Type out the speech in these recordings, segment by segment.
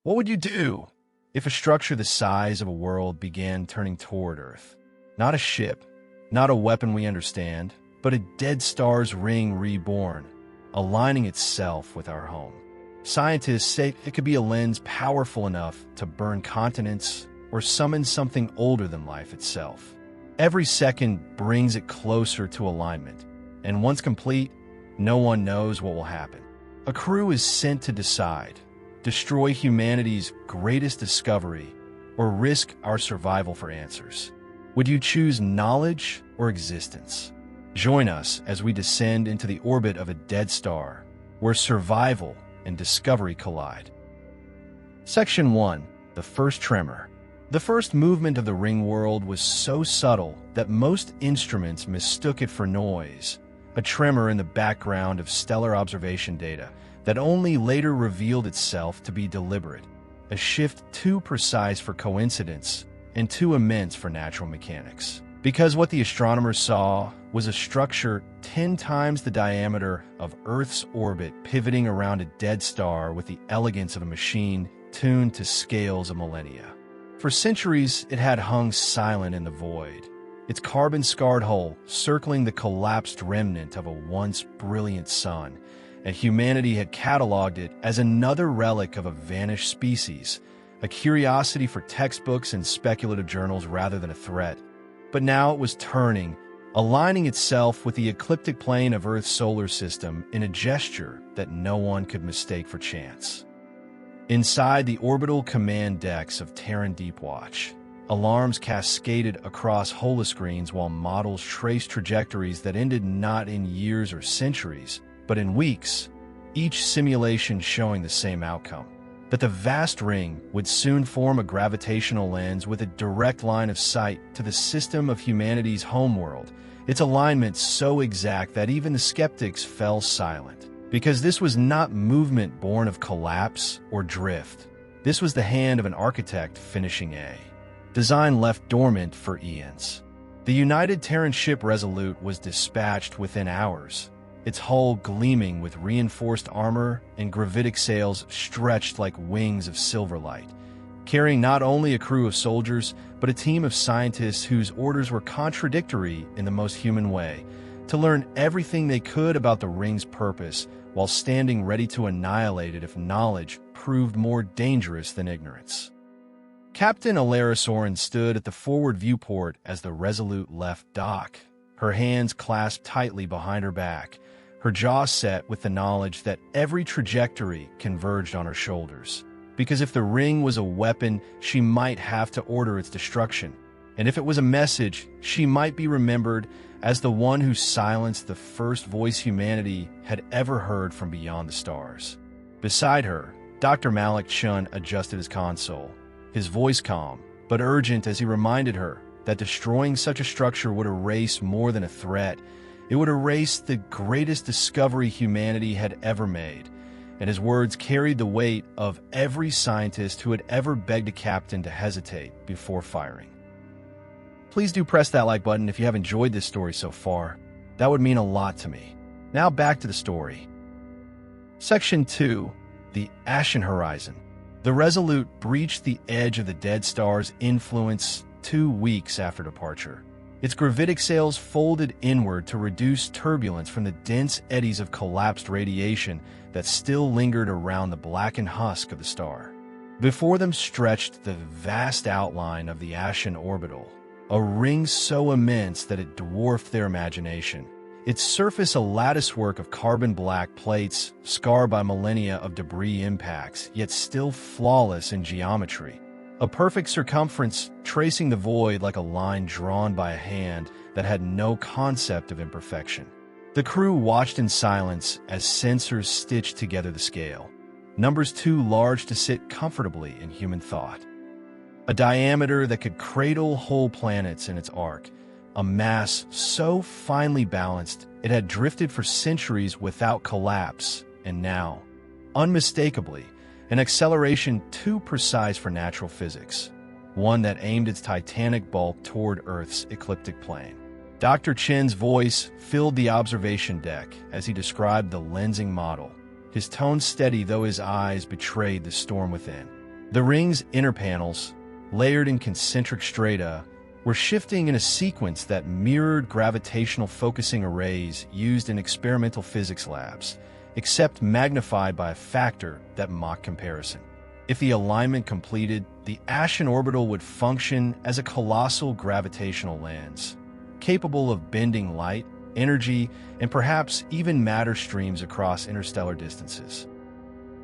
What would you do if a structure the size of a world began turning toward Earth? Not a ship, not a weapon we understand, but a dead star's ring reborn, aligning itself with our home. Scientists say it could be a lens powerful enough to burn continents or summon something older than life itself. Every second brings it closer to alignment, and once complete, no one knows what will happen. A crew is sent to decide, destroy humanity's greatest discovery, or risk our survival for answers. Would you choose knowledge or existence? Join us as we descend into the orbit of a dead star, where survival and discovery collide. Section 1. The First Tremor. The first movement of the Ringworld was so subtle that most instruments mistook it for noise, a tremor in the background of stellar observation data that only later revealed itself to be deliberate, a shift too precise for coincidence and too immense for natural mechanics. Because what the astronomers saw was a structure 10 times the diameter of Earth's orbit pivoting around a dead star with the elegance of a machine tuned to scales of millennia. For centuries, it had hung silent in the void, its carbon-scarred hull circling the collapsed remnant of a once brilliant sun, and humanity had cataloged it as another relic of a vanished species, a curiosity for textbooks and speculative journals rather than a threat. But now it was turning, aligning itself with the ecliptic plane of Earth's solar system in a gesture that no one could mistake for chance. Inside the orbital command decks of Terran Deepwatch, alarms cascaded across holoscreens while models traced trajectories that ended not in years or centuries, but in weeks, each simulation showing the same outcome: that the vast ring would soon form a gravitational lens with a direct line of sight to the system of humanity's homeworld, its alignment so exact that even the skeptics fell silent. Because this was not movement born of collapse or drift. This was the hand of an architect finishing a design left dormant for eons. The United Terran Ship Resolute was dispatched within hours, its hull gleaming with reinforced armor and gravitic sails stretched like wings of silver light, carrying not only a crew of soldiers, but a team of scientists whose orders were contradictory in the most human way, to learn everything they could about the ring's purpose while standing ready to annihilate it if knowledge proved more dangerous than ignorance. Captain Elara Soren stood at the forward viewport as the Resolute left dock, her hands clasped tightly behind her back, her jaw set with the knowledge that every trajectory converged on her shoulders. Because if the ring was a weapon, she might have to order its destruction. And if it was a message, she might be remembered as the one who silenced the first voice humanity had ever heard from beyond the stars. Beside her, Dr. Malik Chun adjusted his console, his voice calm, but urgent as he reminded her that destroying such a structure would erase more than a threat. It would erase the greatest discovery humanity had ever made, and his words carried the weight of every scientist who had ever begged a captain to hesitate before firing. Please do press that like button if you have enjoyed this story so far. That would mean a lot to me. Now back to the story. Section 2. The Ashen Horizon. The Resolute breached the edge of the dead star's influence 2 weeks after departure. Its gravitic sails folded inward to reduce turbulence from the dense eddies of collapsed radiation that still lingered around the blackened husk of the star. Before them stretched the vast outline of the Ashen Orbital, a ring so immense that it dwarfed their imagination. Its surface a latticework of carbon-black plates, scarred by millennia of debris impacts, yet still flawless in geometry. A perfect circumference tracing the void like a line drawn by a hand that had no concept of imperfection. The crew watched in silence as sensors stitched together the scale, numbers too large to sit comfortably in human thought. A diameter that could cradle whole planets in its arc, a mass so finely balanced it had drifted for centuries without collapse, and now, unmistakably, an acceleration too precise for natural physics, one that aimed its titanic bulk toward Earth's ecliptic plane. Dr. Chen's voice filled the observation deck as he described the lensing model, his tone steady though his eyes betrayed the storm within. The ring's inner panels, layered in concentric strata, were shifting in a sequence that mirrored gravitational focusing arrays used in experimental physics labs, except magnified by a factor that mocked comparison. If the alignment completed, the Ashen Orbital would function as a colossal gravitational lens, capable of bending light, energy, and perhaps even matter streams across interstellar distances.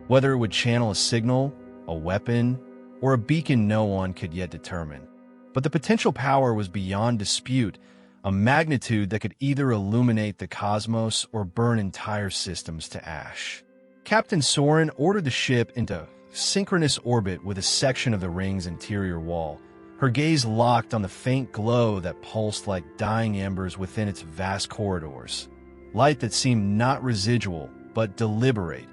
Whether it would channel a signal, a weapon, or a beacon no one could yet determine. But the potential power was beyond dispute, a magnitude that could either illuminate the cosmos or burn entire systems to ash. Captain Soren ordered the ship into synchronous orbit with a section of the ring's interior wall, her gaze locked on the faint glow that pulsed like dying embers within its vast corridors. Light that seemed not residual, but deliberate,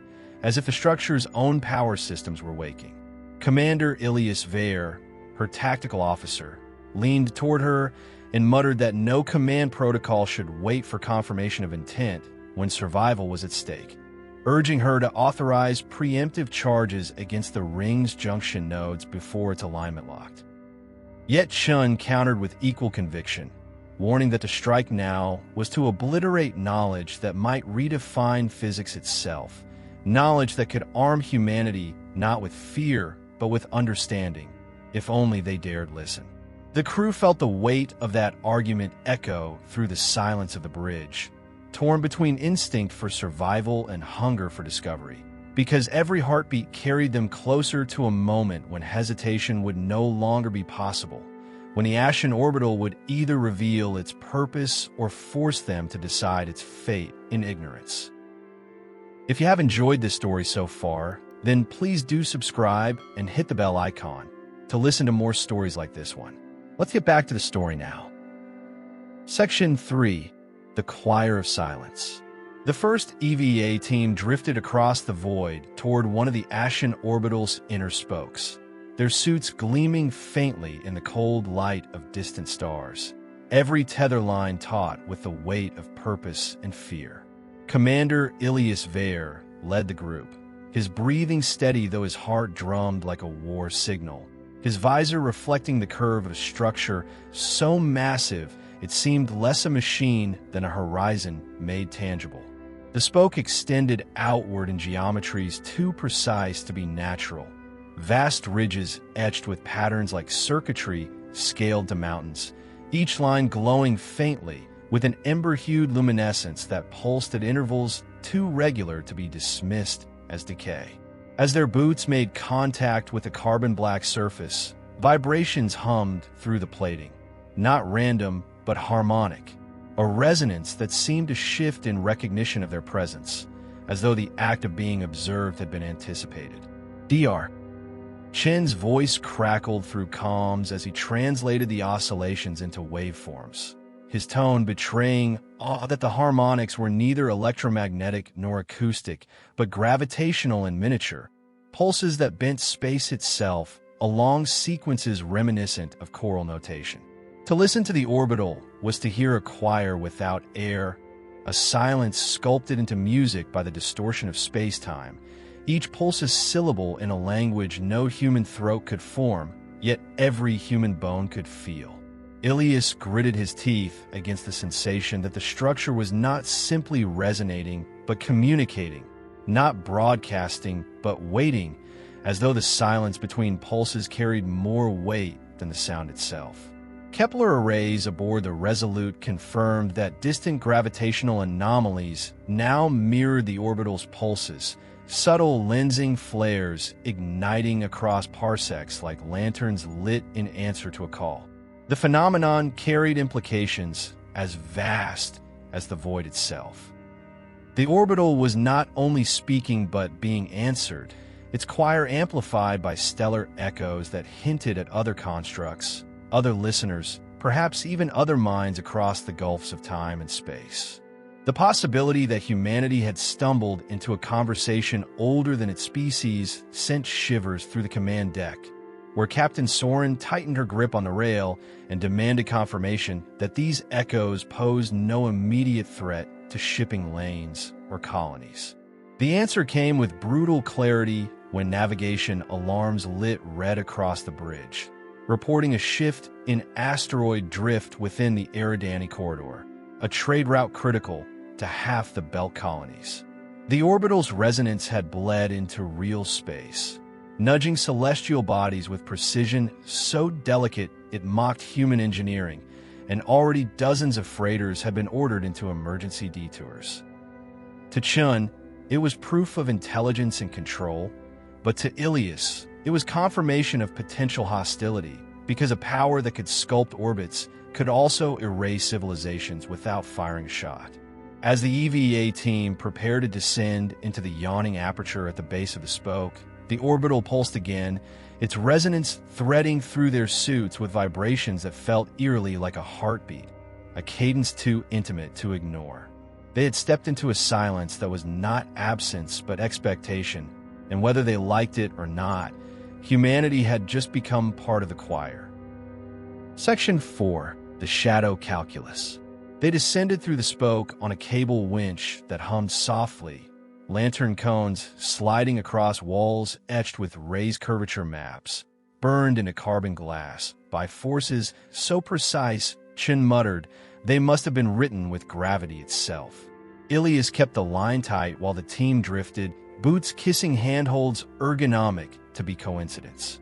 as if the structure's own power systems were waking. Commander Ilias Vare, her tactical officer, leaned toward her and muttered that no command protocol should wait for confirmation of intent when survival was at stake, urging her to authorize preemptive charges against the ring's junction nodes before its alignment locked. Yet Chun countered with equal conviction, warning that to strike now was to obliterate knowledge that might redefine physics itself, knowledge that could arm humanity not with fear but with understanding, if only they dared listen. The crew felt the weight of that argument echo through the silence of the bridge, torn between instinct for survival and hunger for discovery, because every heartbeat carried them closer to a moment when hesitation would no longer be possible, when the Ashen Orbital would either reveal its purpose or force them to decide its fate in ignorance. If you have enjoyed this story so far, then please do subscribe and hit the bell icon to listen to more stories like this one. Let's get back to the story now. Section 3. The Choir of Silence. The first EVA team drifted across the void toward one of the Ashen Orbital's inner spokes, their suits gleaming faintly in the cold light of distant stars, every tether line taut with the weight of purpose and fear. Commander Ilias Vare led the group, his breathing steady though his heart drummed like a war signal, his visor reflecting the curve of a structure so massive it seemed less a machine than a horizon made tangible. The spoke extended outward in geometries too precise to be natural, vast ridges etched with patterns like circuitry scaled to mountains, each line glowing faintly with an ember-hued luminescence that pulsed at intervals too regular to be dismissed as decay. As their boots made contact with the carbon-black surface, vibrations hummed through the plating, not random but harmonic, a resonance that seemed to shift in recognition of their presence, as though the act of being observed had been anticipated. Dr. Chen's voice crackled through comms as he translated the oscillations into waveforms, his tone betraying that the harmonics were neither electromagnetic nor acoustic, but gravitational in miniature, pulses that bent space itself along sequences reminiscent of choral notation. To listen to the orbital was to hear a choir without air, a silence sculpted into music by the distortion of space-time, each pulse's syllable in a language no human throat could form, yet every human bone could feel. Ilias gritted his teeth against the sensation that the structure was not simply resonating, but communicating, not broadcasting, but waiting, as though the silence between pulses carried more weight than the sound itself. Kepler arrays aboard the Resolute confirmed that distant gravitational anomalies now mirrored the orbital's pulses, subtle lensing flares igniting across parsecs like lanterns lit in answer to a call. The phenomenon carried implications as vast as the void itself. The orbital was not only speaking but being answered, its choir amplified by stellar echoes that hinted at other constructs, other listeners, perhaps even other minds across the gulfs of time and space. The possibility that humanity had stumbled into a conversation older than its species sent shivers through the command deck, where Captain Soren tightened her grip on the rail and demanded confirmation that these echoes posed no immediate threat to shipping lanes or colonies. The answer came with brutal clarity when navigation alarms lit red across the bridge, reporting a shift in asteroid drift within the Eridani corridor, a trade route critical to half the belt colonies. The orbital's resonance had bled into real space, nudging celestial bodies with precision so delicate it mocked human engineering, and already dozens of freighters had been ordered into emergency detours. To Chun, it was proof of intelligence and control, but to Ilias, it was confirmation of potential hostility, because a power that could sculpt orbits could also erase civilizations without firing a shot. As the EVA team prepared to descend into the yawning aperture at the base of the spoke, the orbital pulsed again, its resonance threading through their suits with vibrations that felt eerily like a heartbeat, a cadence too intimate to ignore. They had stepped into a silence that was not absence but expectation, and whether they liked it or not, humanity had just become part of the choir. Section 4. The Shadow Calculus. They descended through the spoke on a cable winch that hummed softly, lantern cones sliding across walls etched with raised curvature maps, burned into carbon glass by forces so precise, Chin muttered, they must have been written with gravity itself. Ilias kept the line tight while the team drifted, boots kissing handholds ergonomic to be coincidence.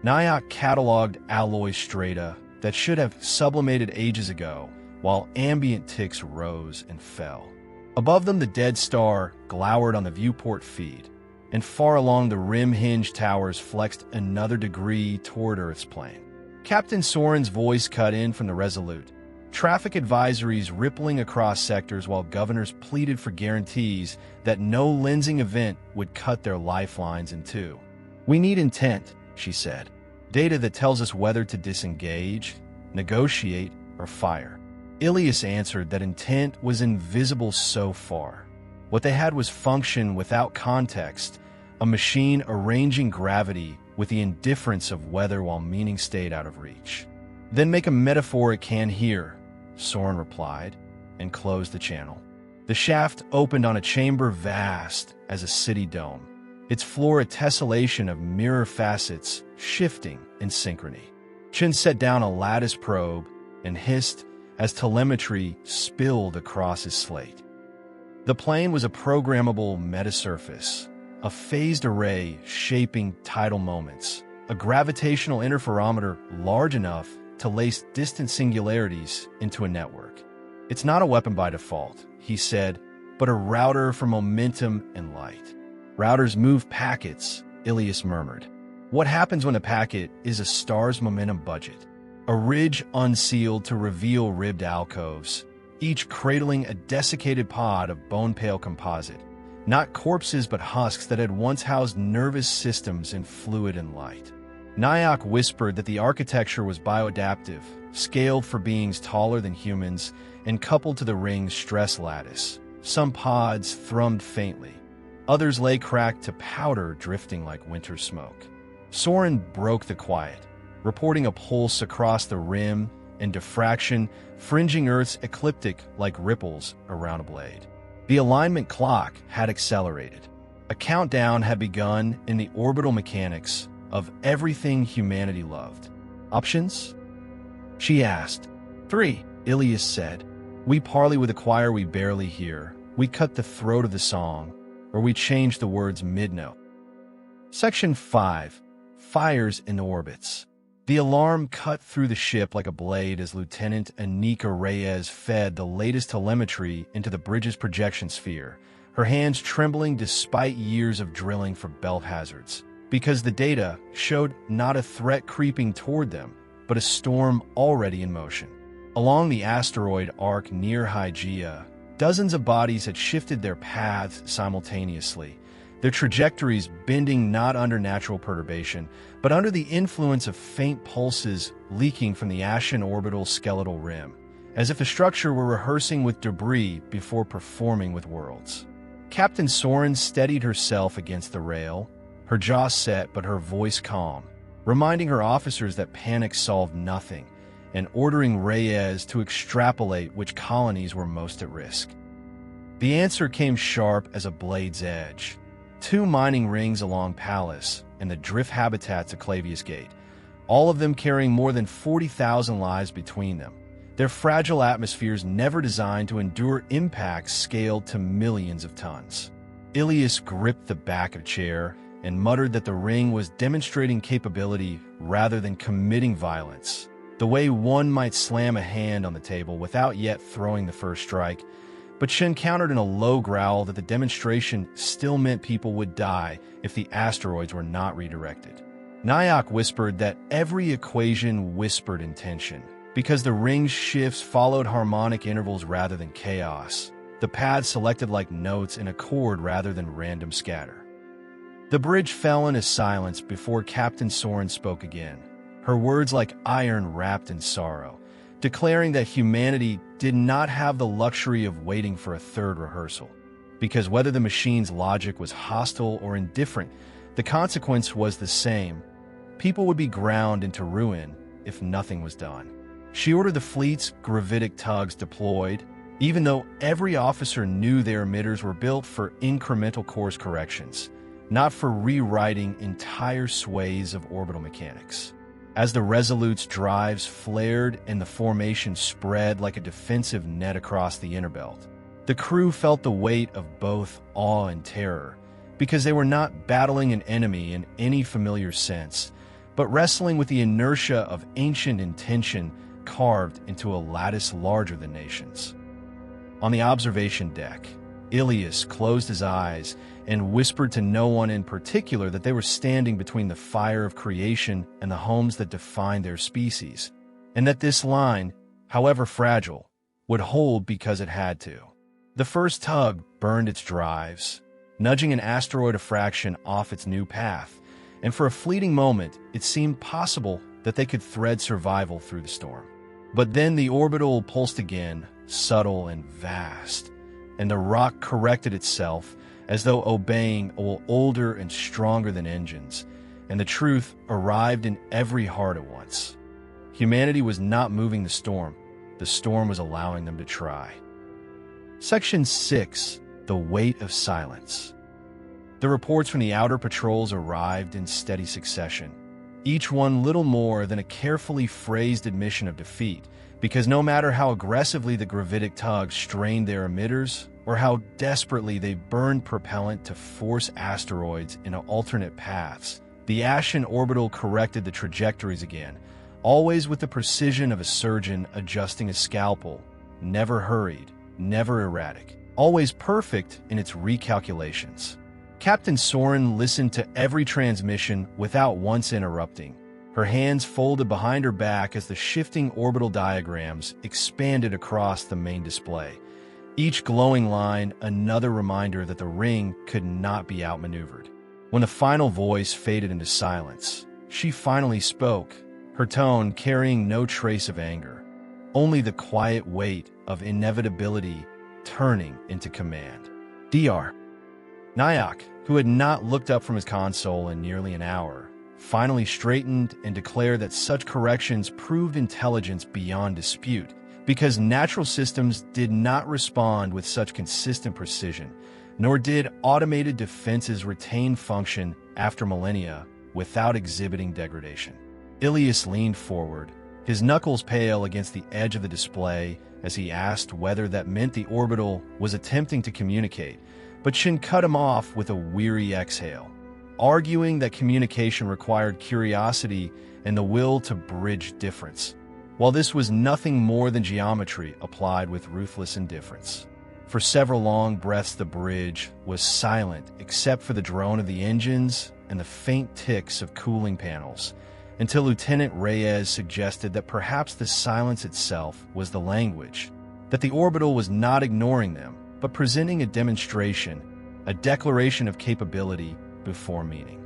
Nyack cataloged alloy strata that should have sublimated ages ago, while ambient ticks rose and fell. Above them, the dead star glowered on the viewport feed, and far along the rim hinge towers flexed another degree toward Earth's plane. Captain Soren's voice cut in from the Resolute, traffic advisories rippling across sectors while governors pleaded for guarantees that no lensing event would cut their lifelines in two. We need intent, she said. Data that tells us whether to disengage, negotiate, or fire. Ilias answered that intent was invisible so far. What they had was function without context, a machine arranging gravity with the indifference of weather while meaning stayed out of reach. Then make a metaphor it can hear, Soren replied, and closed the channel. The shaft opened on a chamber vast as a city dome, its floor a tessellation of mirror facets shifting in synchrony. Chin set down a lattice probe and hissed as telemetry spilled across his slate. The plane was a programmable metasurface, a phased array shaping tidal moments, a gravitational interferometer large enough to lace distant singularities into a network. It's not a weapon by default, he said, but a router for momentum and light. Routers move packets, Ilias murmured. What happens when a packet is a star's momentum budget? A ridge unsealed to reveal ribbed alcoves, each cradling a desiccated pod of bone-pale composite, not corpses but husks that had once housed nervous systems in fluid and light. Nyack whispered that the architecture was bioadaptive, scaled for beings taller than humans, and coupled to the ring's stress lattice. Some pods thrummed faintly. Others lay cracked to powder drifting like winter smoke. Soren broke the quiet, reporting a pulse across the rim and diffraction, fringing Earth's ecliptic like ripples around a blade. The alignment clock had accelerated. A countdown had begun in the orbital mechanics of everything humanity loved. Options? She asked. 3, Ilias said. We parley with a choir we barely hear. We cut the throat of the song, or we change the words mid-note. Section 5. Fires in orbits. The alarm cut through the ship like a blade as Lieutenant Anika Reyes fed the latest telemetry into the bridge's projection sphere, her hands trembling despite years of drilling for belt hazards, because the data showed not a threat creeping toward them, but a storm already in motion. Along the asteroid arc near Hygeia, dozens of bodies had shifted their paths simultaneously, their trajectories bending not under natural perturbation, but under the influence of faint pulses leaking from the Ashen Orbital skeletal rim, as if the structure were rehearsing with debris before performing with worlds. Captain Soren steadied herself against the rail, her jaw set but her voice calm, reminding her officers that panic solved nothing, and ordering Reyes to extrapolate which colonies were most at risk. The answer came sharp as a blade's edge. 2 mining rings along Pallas, and the drift habitats at Clavius Gate, all of them carrying more than 40,000 lives between them. Their fragile atmospheres never designed to endure impacts scaled to millions of tons. Ilias gripped the back of a chair and muttered that the ring was demonstrating capability rather than committing violence, the way one might slam a hand on the table without yet throwing the first strike. But Shen countered in a low growl that the demonstration still meant people would die if the asteroids were not redirected. Nyack whispered that every equation whispered intention, because the ring's shifts followed harmonic intervals rather than chaos, the paths selected like notes in a chord rather than random scatter. The bridge fell into silence before Captain Soren spoke again, her words like iron wrapped in sorrow, declaring that humanity did not have the luxury of waiting for a third rehearsal, because whether the machine's logic was hostile or indifferent, the consequence was the same. People would be ground into ruin if nothing was done. She ordered the fleet's gravitic tugs deployed, even though every officer knew their emitters were built for incremental course corrections, not for rewriting entire swathes of orbital mechanics. As the Resolute's drives flared and the formation spread like a defensive net across the inner belt, the crew felt the weight of both awe and terror, because they were not battling an enemy in any familiar sense, but wrestling with the inertia of ancient intention carved into a lattice larger than nations. On the observation deck, Ilias closed his eyes and whispered to no one in particular that they were standing between the fire of creation and the homes that defined their species, and that this line, however fragile, would hold because it had to. The first tug burned its drives, nudging an asteroid a fraction off its new path, and for a fleeting moment it seemed possible that they could thread survival through the storm. But then the orbital pulsed again, subtle and vast, and the rock corrected itself as though obeying a will older and stronger than engines, and the truth arrived in every heart at once. Humanity was not moving the storm was allowing them to try. Section 6. The Weight of Silence. The reports from the outer patrols arrived in steady succession, each one little more than a carefully phrased admission of defeat, because no matter how aggressively the gravitic tugs strained their emitters, or how desperately they burned propellant to force asteroids into alternate paths, the Ashen Orbital corrected the trajectories again, always with the precision of a surgeon adjusting a scalpel, never hurried, never erratic, always perfect in its recalculations. Captain Soren listened to every transmission without once interrupting, her hands folded behind her back as the shifting orbital diagrams expanded across the main display. Each glowing line another reminder that the ring could not be outmaneuvered. When the final voice faded into silence, she finally spoke, her tone carrying no trace of anger, only the quiet weight of inevitability turning into command. Dr. Nyack, who had not looked up from his console in nearly an hour, finally straightened and declared that such corrections proved intelligence beyond dispute, because natural systems did not respond with such consistent precision, nor did automated defenses retain function after millennia without exhibiting degradation. Ilias leaned forward, his knuckles pale against the edge of the display as he asked whether that meant the orbital was attempting to communicate, but Shin cut him off with a weary exhale, arguing that communication required curiosity and the will to bridge difference, while this was nothing more than geometry applied with ruthless indifference. For several long breaths the bridge was silent except for the drone of the engines and the faint ticks of cooling panels, until Lieutenant Reyes suggested that perhaps the silence itself was the language, that the orbital was not ignoring them, but presenting a demonstration, a declaration of capability before meaning.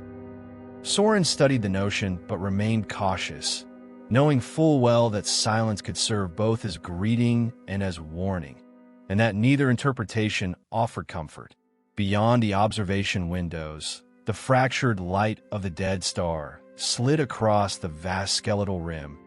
Soren studied the notion but remained cautious, knowing full well that silence could serve both as greeting and as warning, and that neither interpretation offered comfort. Beyond the observation windows, the fractured light of the dead star slid across the vast skeletal rim,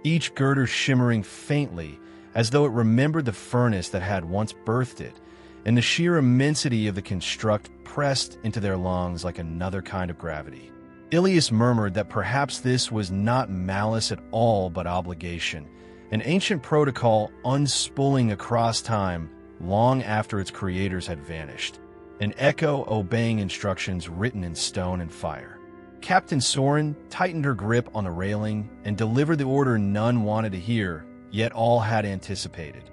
each girder shimmering faintly as though it remembered the furnace that had once birthed it, and the sheer immensity of the construct pressed into their lungs like another kind of gravity. Ilias murmured that perhaps this was not malice at all but obligation, an ancient protocol unspooling across time long after its creators had vanished, an echo obeying instructions written in stone and fire. Captain Soren tightened her grip on the railing and delivered the order none wanted to hear, yet all had anticipated.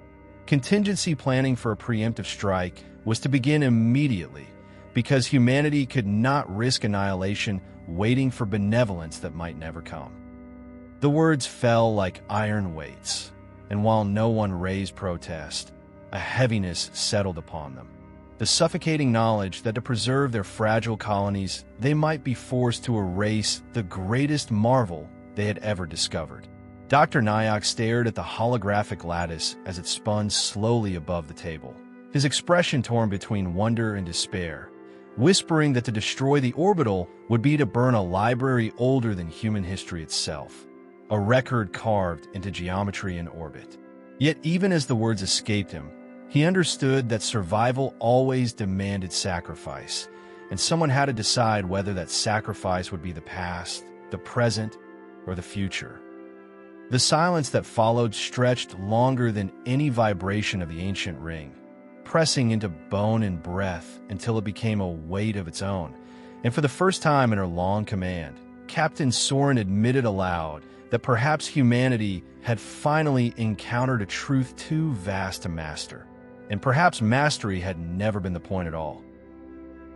Contingency planning for a preemptive strike was to begin immediately, because humanity could not risk annihilation waiting for benevolence that might never come. The words fell like iron weights, and while no one raised protest, a heaviness settled upon them. The suffocating knowledge that to preserve their fragile colonies, they might be forced to erase the greatest marvel they had ever discovered. Dr. Nyack stared at the holographic lattice as it spun slowly above the table, his expression torn between wonder and despair, whispering that to destroy the orbital would be to burn a library older than human history itself, a record carved into geometry and orbit. Yet even as the words escaped him, he understood that survival always demanded sacrifice, and someone had to decide whether that sacrifice would be the past, the present, or the future. The silence that followed stretched longer than any vibration of the ancient ring, pressing into bone and breath until it became a weight of its own. And for the first time in her long command, Captain Soren admitted aloud that perhaps humanity had finally encountered a truth too vast to master, and perhaps mastery had never been the point at all.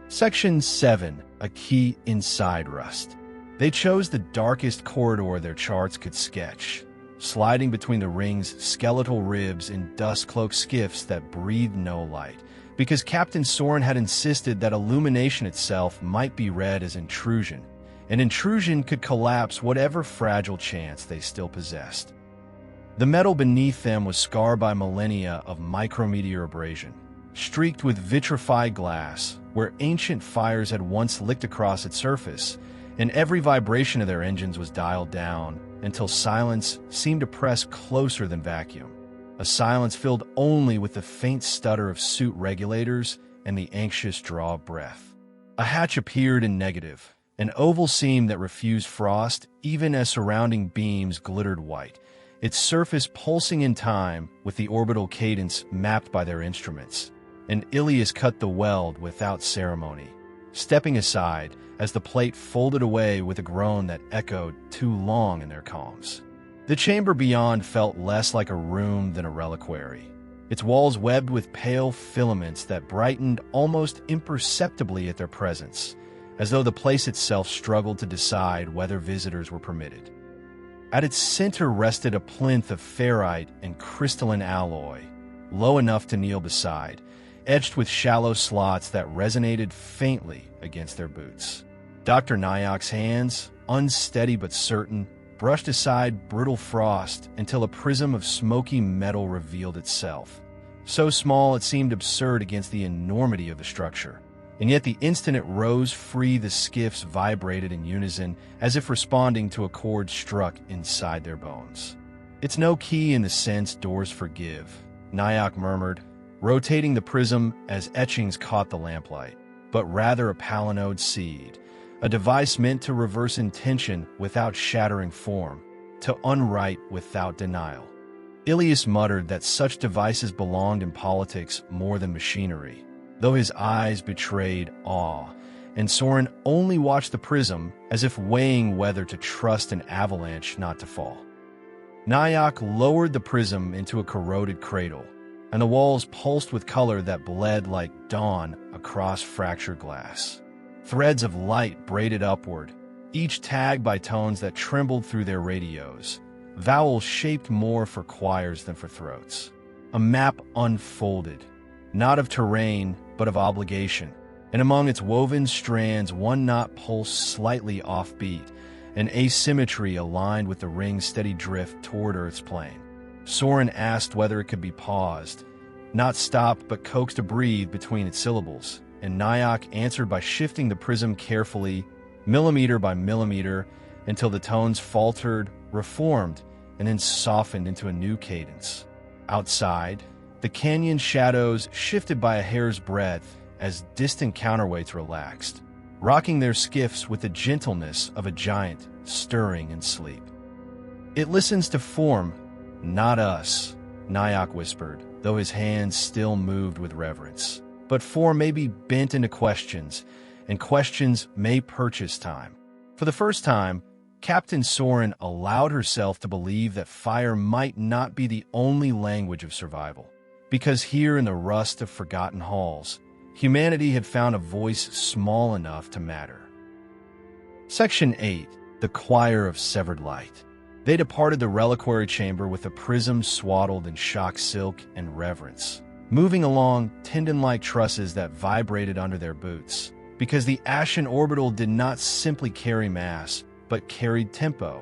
Section 7. A Key Inside Rust. They chose the darkest corridor their charts could sketch, sliding between the ring's skeletal ribs in dust-cloaked skiffs that breathed no light, because Captain Soren had insisted that illumination itself might be read as intrusion, and intrusion could collapse whatever fragile chance they still possessed. The metal beneath them was scarred by millennia of micrometeor abrasion, streaked with vitrified glass where ancient fires had once licked across its surface, and every vibration of their engines was dialed down until silence seemed to press closer than vacuum, a silence filled only with the faint stutter of suit regulators and the anxious draw of breath. A hatch appeared in negative, an oval seam that refused frost even as surrounding beams glittered white, its surface pulsing in time with the orbital cadence mapped by their instruments. And Ilias cut the weld without ceremony, stepping aside as the plate folded away with a groan that echoed too long in their calms. The chamber beyond felt less like a room than a reliquary, its walls webbed with pale filaments that brightened almost imperceptibly at their presence, as though the place itself struggled to decide whether visitors were permitted. At its center rested a plinth of ferrite and crystalline alloy, low enough to kneel beside, etched with shallow slots that resonated faintly against their boots. Dr. Nyack's hands, unsteady but certain, brushed aside brittle frost until a prism of smoky metal revealed itself, so small it seemed absurd against the enormity of the structure. And yet the instant it rose free, the skiffs vibrated in unison, as if responding to a chord struck inside their bones. "It's no key in the sense doors forgive," Nyack murmured, rotating the prism as etchings caught the lamplight, but rather a palinode seed, a device meant to reverse intention without shattering form, to unwrite without denial. Ilias muttered that such devices belonged in politics more than machinery, though his eyes betrayed awe, and Soren only watched the prism as if weighing whether to trust an avalanche not to fall. Nyack lowered the prism into a corroded cradle, and the walls pulsed with color that bled like dawn across fractured glass. Threads of light braided upward, each tagged by tones that trembled through their radios, vowels shaped more for choirs than for throats. A map unfolded, not of terrain, but of obligation, and among its woven strands one knot pulsed slightly offbeat, an asymmetry aligned with the ring's steady drift toward Earth's plane. Soren asked whether it could be paused, not stopped but coaxed to breathe between its syllables, and Nyack answered by shifting the prism carefully, millimeter by millimeter, until the tones faltered, reformed, and then softened into a new cadence. Outside, The canyon shadows shifted by a hair's breadth as distant counterweights relaxed, rocking their skiffs with the gentleness of a giant stirring in sleep. "It listens to form, not us," Nyack whispered, though his hands still moved with reverence. "But form may be bent into questions, and questions may purchase time." For the first time, Captain Soren allowed herself to believe that fire might not be the only language of survival, because here in the rust of forgotten halls, humanity had found a voice small enough to matter. Section 8. The Choir of Severed Light. They departed the reliquary chamber with a prism swaddled in shock silk and reverence, moving along tendon-like trusses that vibrated under their boots, because the Ashen Orbital did not simply carry mass, but carried tempo.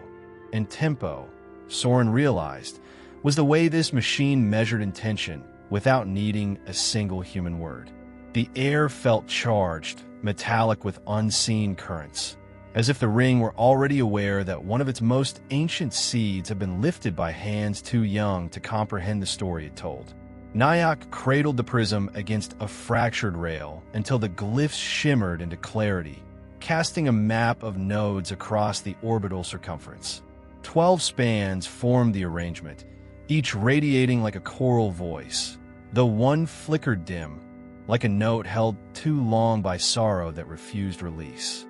And tempo, Soren realized, was the way this machine measured intention without needing a single human word. The air felt charged, metallic with unseen currents, as if the ring were already aware that one of its most ancient seeds had been lifted by hands too young to comprehend the story it told. Nyack cradled the prism against a fractured rail until the glyphs shimmered into clarity, casting a map of nodes across the orbital circumference. 12 spans formed the arrangement, each radiating like a choral voice, though one flickered dim, like a note held too long by sorrow that refused release.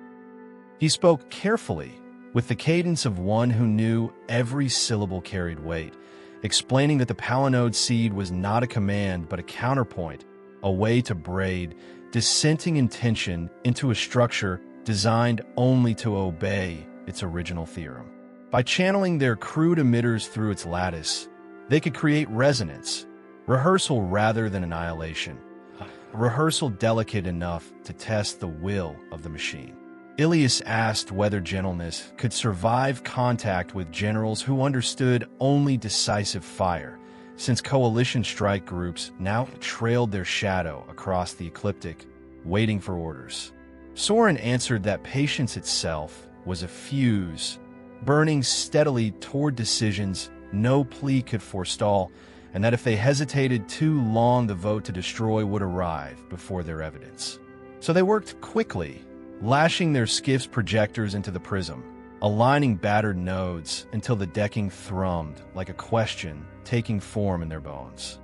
He spoke carefully, with the cadence of one who knew every syllable carried weight, explaining that the palinode seed was not a command but a counterpoint, a way to braid dissenting intention into a structure designed only to obey its original theorem. By channeling their crude emitters through its lattice, they could create resonance, rehearsal rather than annihilation, a rehearsal delicate enough to test the will of the machine. Ilias asked whether gentleness could survive contact with generals who understood only decisive fire, since coalition strike groups now trailed their shadow across the ecliptic, waiting for orders. Soren answered that patience itself was a fuse, burning steadily toward decisions no plea could forestall, and that if they hesitated too long, the vote to destroy would arrive before their evidence. So they worked quickly, lashing their skiff's projectors into the prism, aligning battered nodes until the decking thrummed like a question taking form in their bones.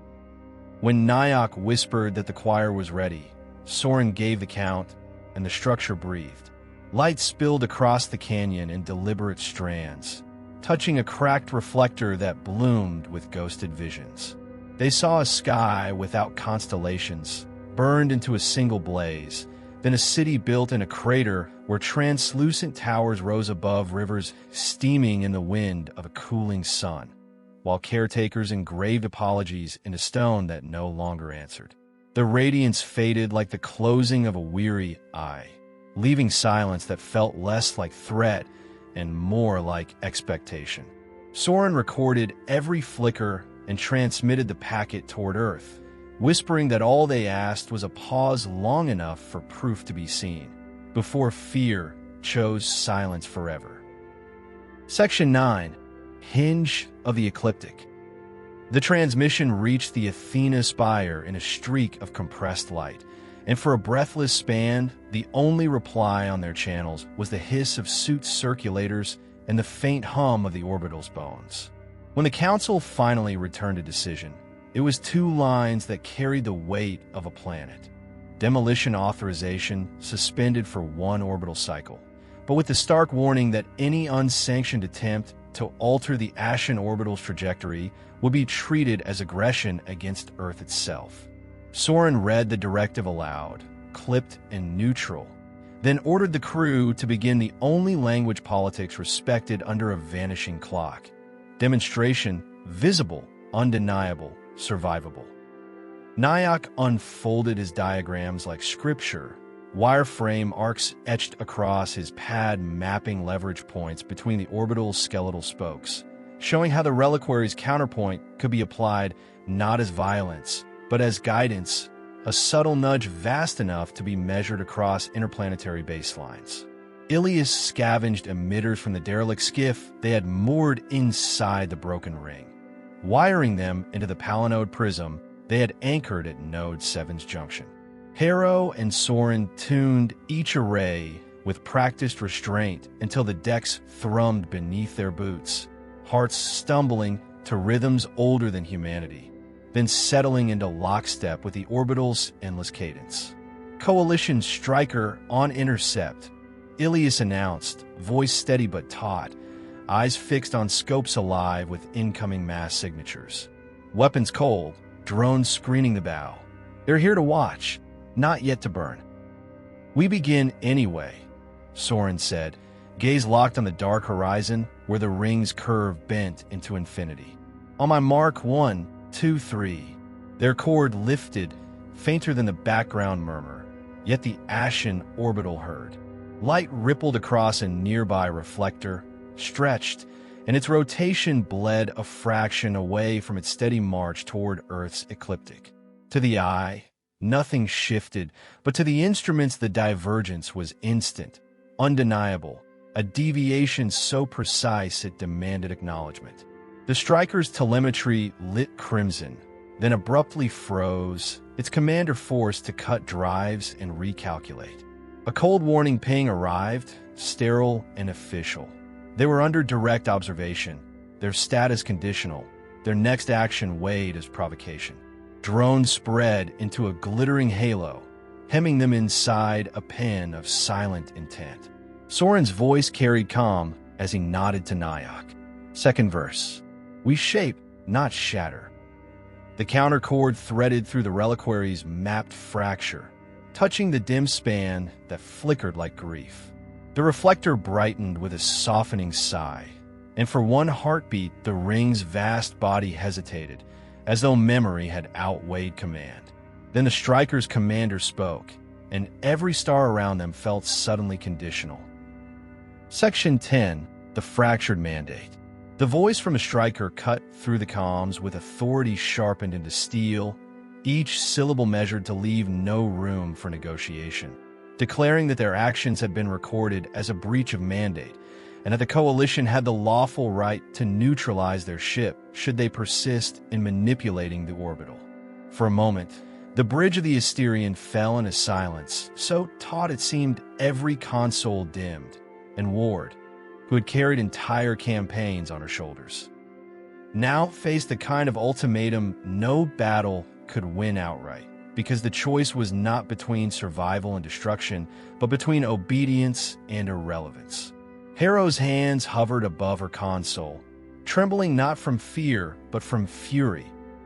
When Nyack whispered that the choir was ready, Soren gave the count, and the structure breathed. Light spilled across the canyon in deliberate strands, touching a cracked reflector that bloomed with ghosted visions. They saw a sky without constellations, burned into a single blaze, then a city built in a crater where translucent towers rose above rivers steaming in the wind of a cooling sun, while caretakers engraved apologies in a stone that no longer answered. The radiance faded like the closing of a weary eye, leaving silence that felt less like threat and more like expectation. Soren recorded every flicker and transmitted the packet toward Earth, whispering that all they asked was a pause long enough for proof to be seen, before fear chose silence forever. Section 9. Hinge of the Ecliptic. The transmission reached the Athena spire in a streak of compressed light, and for a breathless span, the only reply on their channels was the hiss of suit circulators and the faint hum of the orbital's bones. When the Council finally returned a decision, it was 2 lines that carried the weight of a planet. Demolition authorization suspended for 1 orbital cycle, but with the stark warning that any unsanctioned attempt to alter the Ashen Orbital's trajectory would be treated as aggression against Earth itself. Soren read the directive aloud, clipped and neutral, then ordered the crew to begin the only language politics respected under a vanishing clock. Demonstration, visible, undeniable, survivable. Nyack unfolded his diagrams like scripture, wireframe arcs etched across his pad mapping leverage points between the orbital's skeletal spokes, showing how the reliquary's counterpoint could be applied not as violence, but as guidance, a subtle nudge vast enough to be measured across interplanetary baselines. Ilias scavenged emitters from the derelict skiff they had moored inside the broken ring. Wiring them into the palinode prism, They had anchored at Node 7's junction. Harrow and Soren tuned each array with practiced restraint until the decks thrummed beneath their boots, hearts stumbling to rhythms older than humanity, then settling into lockstep with the orbital's endless cadence. Coalition striker on intercept, Ilias announced, voice steady but taut, eyes fixed on scopes alive with incoming mass signatures. Weapons cold, drones screening the bow. They're here to watch, not yet to burn. We begin anyway, Soren said, gaze locked on the dark horizon where the ring's curve bent into infinity. On my mark, 1, 2, 3. Their chord lifted, fainter than the background murmur, yet the Ashen Orbital heard. Light rippled across a nearby reflector, stretched, and its rotation bled a fraction away from its steady march toward Earth's ecliptic. To the eye, nothing shifted, but to the instruments the divergence was instant, undeniable, a deviation so precise it demanded acknowledgement. The striker's telemetry lit crimson, then abruptly froze, its commander forced to cut drives and recalculate. A cold warning ping arrived, sterile and official. They were under direct observation, their status conditional, their next action weighed as provocation. Drones spread into a glittering halo, hemming them inside a pen of silent intent. Soren's voice carried calm as he nodded to Nyack. Second verse. We shape, not shatter. The counter chord threaded through the reliquary's mapped fracture, touching the dim span that flickered like grief. The reflector brightened with a softening sigh, and for one heartbeat the ring's vast body hesitated, as though memory had outweighed command. Then the striker's commander spoke, and every star around them felt suddenly conditional. Section 10, the Fractured Mandate. The voice from a striker cut through the comms with authority sharpened into steel, each syllable measured to leave no room for negotiation, declaring that their actions had been recorded as a breach of mandate, and that the Coalition had the lawful right to neutralize their ship should they persist in manipulating the orbital. For a moment, the bridge of the Asterian fell into silence, so taut it seemed every console dimmed, and Ward, who had carried entire campaigns on her shoulders, now faced the kind of ultimatum no battle could win outright, because the choice was not between survival and destruction, but between obedience and irrelevance. Harrow's hands hovered above her console, trembling not from fear, but from fury,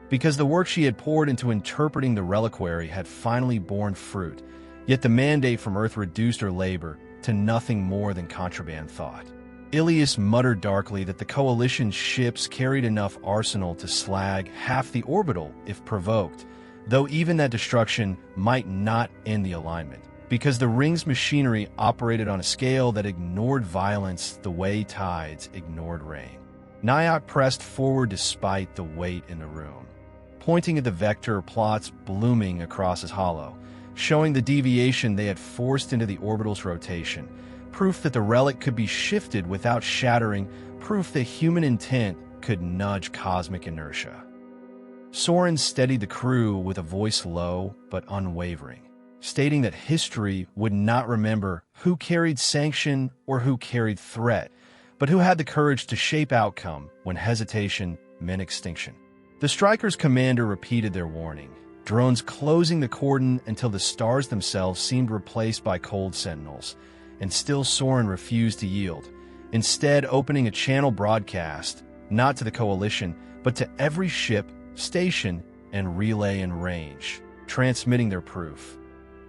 because the work she had poured into interpreting the reliquary had finally borne fruit, yet the mandate from Earth reduced her labor to nothing more than contraband thought. Ilias muttered darkly that the Coalition's ships carried enough arsenal to slag half the orbital if provoked, though even that destruction might not end the alignment, because the ring's machinery operated on a scale that ignored violence the way tides ignored rain. Nyack pressed forward despite the weight in the room, pointing at the vector plots blooming across his hollow, showing the deviation they had forced into the orbital's rotation, proof that the relic could be shifted without shattering, proof that human intent could nudge cosmic inertia. Soren steadied the crew with a voice low but unwavering, stating that history would not remember who carried sanction or who carried threat, but who had the courage to shape outcome when hesitation meant extinction. The striker's commander repeated their warning, drones closing the cordon until the stars themselves seemed replaced by cold sentinels, and still Soren refused to yield, instead opening a channel broadcast, not to the Coalition, but to every ship, station, and relay in range, transmitting their proof.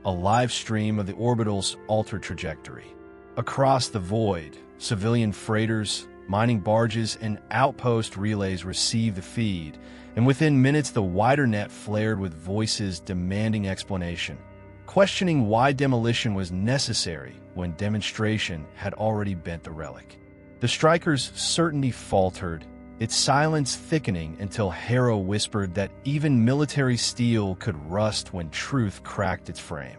A live stream of the orbital's altered trajectory. Across the void, civilian freighters, mining barges, and outpost relays received the feed, and within minutes the wider net flared with voices demanding explanation, questioning why demolition was necessary when demonstration had already bent the relic. The striker's certainty faltered, its silence thickening until Harrow whispered that even military steel could rust when truth cracked its frame.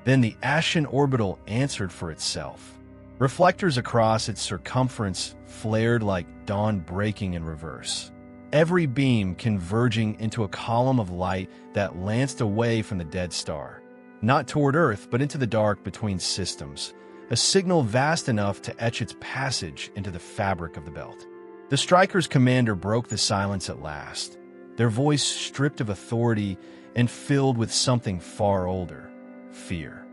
Then the Ashen Orbital answered for itself. Reflectors across its circumference flared like dawn breaking in reverse. every beam converging into a column of light that lanced away from the dead star, not toward Earth, but into the dark between systems, a signal vast enough to etch its passage into the fabric of the belt. The Striker's commander broke the silence at last, their voice stripped of authority and filled with something far older: fear.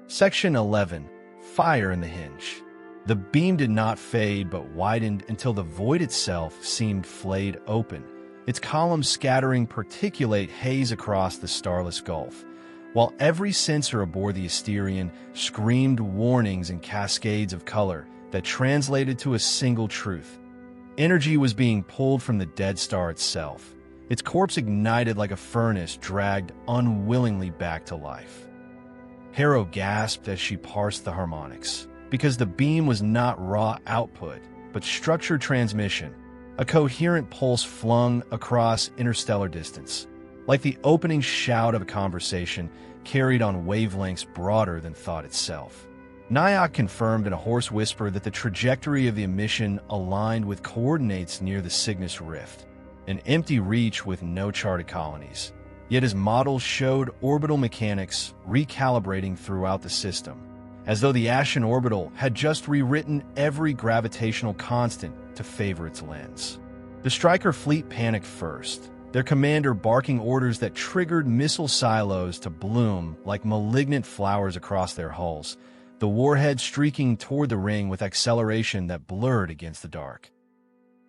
Section 11. Fire in the Hinge. The beam did not fade but widened until the void itself seemed flayed open, its columns scattering particulate haze across the starless gulf, while every sensor aboard the Asterion screamed warnings in cascades of color that translated to a single truth. Energy was being pulled from the dead star itself, its corpse ignited like a furnace dragged unwillingly back to life. Harrow gasped as she parsed the harmonics, because the beam was not raw output, but structured transmission, a coherent pulse flung across interstellar distance, like the opening shout of a conversation carried on wavelengths broader than thought itself. Nyack confirmed in a hoarse whisper that the trajectory of the emission aligned with coordinates near the Cygnus Rift, an empty reach with no charted colonies. Yet his models showed orbital mechanics recalibrating throughout the system, as though the Ashen Orbital had just rewritten every gravitational constant to favor its lens. The Striker fleet panicked first, their commander barking orders that triggered missile silos to bloom like malignant flowers across their hulls, the warhead streaking toward the ring with acceleration that blurred against the dark.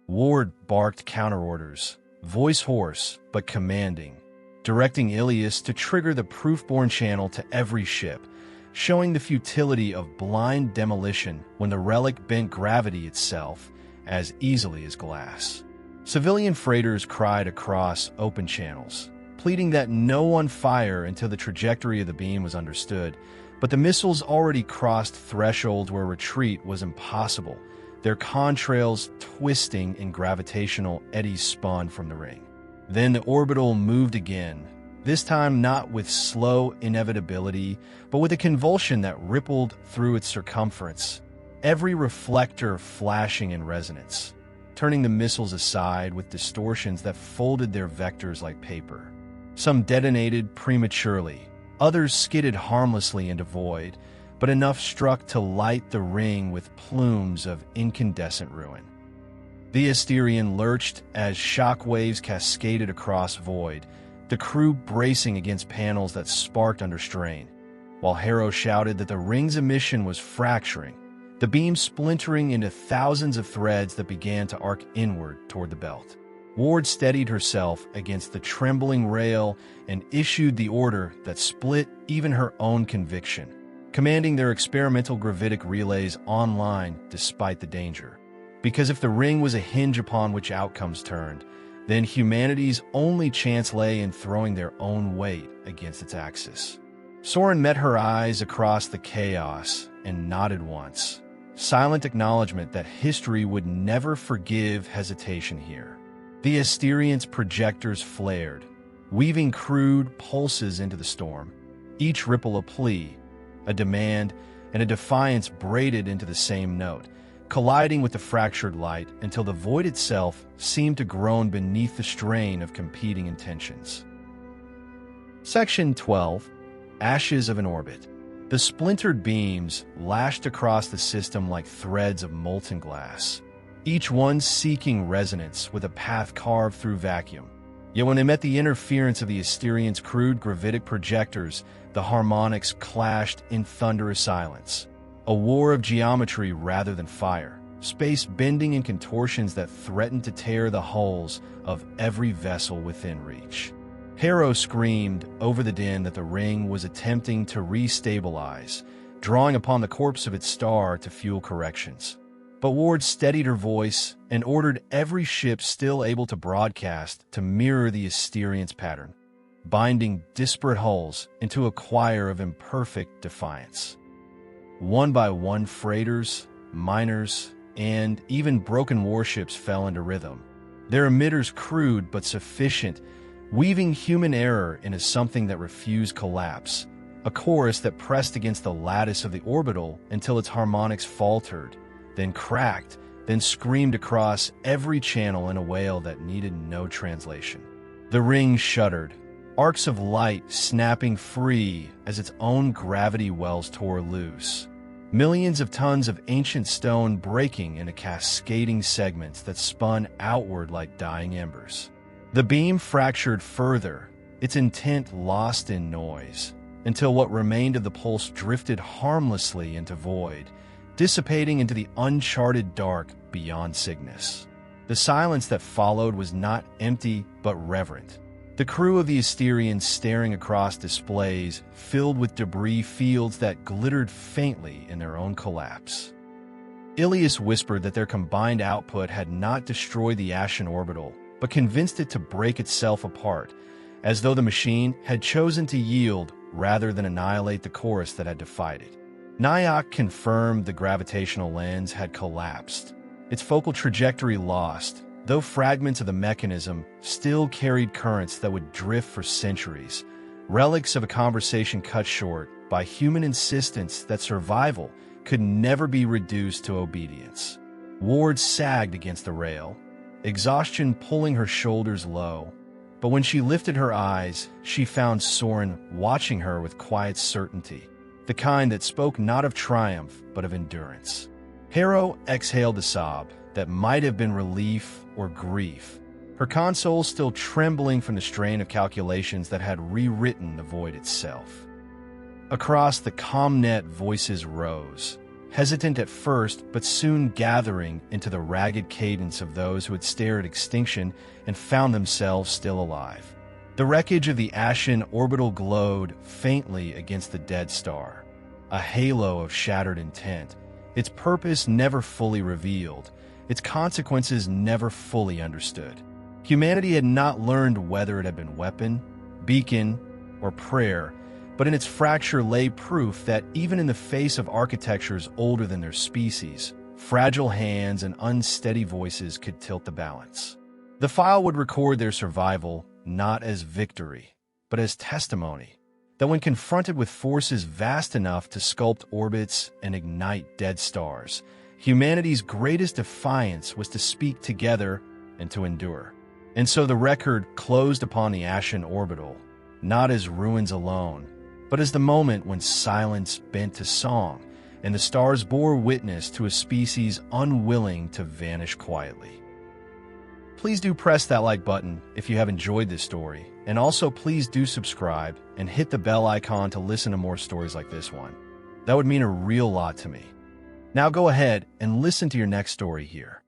Ward barked counterorders, voice hoarse but commanding, directing Ilias to trigger the proof-borne channel to every ship, showing the futility of blind demolition when the relic bent gravity itself as easily as glass. Civilian freighters cried across open channels, pleading that no one fire until the trajectory of the beam was understood, but the missiles already crossed thresholds where retreat was impossible, their contrails twisting in gravitational eddies spun from the ring. Then the orbital moved again, this time not with slow inevitability, but with a convulsion that rippled through its circumference, every reflector flashing in resonance, turning the missiles aside with distortions that folded their vectors like paper. Some detonated prematurely, others skidded harmlessly into void, but enough struck to light the ring with plumes of incandescent ruin. The Asterion lurched as shock waves cascaded across void, the crew bracing against panels that sparked under strain, while Harrow shouted that the ring's emission was fracturing, the beam splintering into thousands of threads that began to arc inward toward the belt. Ward steadied herself against the trembling rail and issued the order that split even her own conviction, commanding their experimental gravitic relays online despite the danger. Because if the ring was a hinge upon which outcomes turned, then humanity's only chance lay in throwing their own weight against its axis. Soren met her eyes across the chaos and nodded once, silent acknowledgement that history would never forgive hesitation here. The Asterion's projectors flared, weaving crude pulses into the storm, each ripple a plea, a demand, and a defiance braided into the same note, colliding with the fractured light until the void itself seemed to groan beneath the strain of competing intentions. Section 12. Ashes of an Orbit. The splintered beams lashed across the system like threads of molten glass, each one seeking resonance with a path carved through vacuum. Yet when they met the interference of the Asterion's crude gravitic projectors, the harmonics clashed in thunderous silence. A war of geometry rather than fire, space bending in contortions that threatened to tear the hulls of every vessel within reach. Harrow screamed over the din that the ring was attempting to restabilize, drawing upon the corpse of its star to fuel corrections. But Ward steadied her voice and ordered every ship still able to broadcast to mirror the Asterion's pattern, binding disparate hulls into a choir of imperfect defiance. One by one, freighters, miners, and even broken warships fell into rhythm, their emitters crude but sufficient, weaving human error into something that refused collapse, a chorus that pressed against the lattice of the orbital until its harmonics faltered, then cracked then screamed across every channel in a wail that needed no translation. The ring shuddered, arcs of light snapping free as its own gravity wells tore loose. Millions of tons of ancient stone breaking into cascading segments that spun outward like dying embers. The beam fractured further, its intent lost in noise, until what remained of the pulse drifted harmlessly into void, dissipating into the uncharted dark beyond Cygnus. The silence that followed was not empty but reverent. The crew of the Asterians staring across displays filled with debris fields that glittered faintly in their own collapse. Ilias whispered that their combined output had not destroyed the Ashen Orbital, but convinced it to break itself apart, as though the machine had chosen to yield rather than annihilate the chorus that had defied it. Nyack confirmed the gravitational lens had collapsed, its focal trajectory lost, though fragments of the mechanism still carried currents that would drift for centuries, relics of a conversation cut short by human insistence that survival could never be reduced to obedience. Ward sagged against the rail, exhaustion pulling her shoulders low, but when she lifted her eyes, she found Soren watching her with quiet certainty, the kind that spoke not of triumph but of endurance. Harrow exhaled a sob that might have been relief or grief, her console still trembling from the strain of calculations that had rewritten the void itself. Across the ComNet, voices rose, hesitant at first but soon gathering into the ragged cadence of those who had stared at extinction and found themselves still alive. The wreckage of the Ashen Orbital glowed faintly against the dead star, a halo of shattered intent, its purpose never fully revealed, its consequences never fully understood. Humanity had not learned whether it had been weapon, beacon, or prayer, but in its fracture lay proof that even in the face of architectures older than their species, fragile hands and unsteady voices could tilt the balance. The file would record their survival not as victory, but as testimony, that when confronted with forces vast enough to sculpt orbits and ignite dead stars, humanity's greatest defiance was to speak together and to endure. And so the record closed upon the Ashen Orbital, not as ruins alone, but as the moment when silence bent to song, and the stars bore witness to a species unwilling to vanish quietly. Please do press that like button if you have enjoyed this story, and also please do subscribe and hit the bell icon to listen to more stories like this one. That would mean a real lot to me. Now go ahead and listen to your next story here.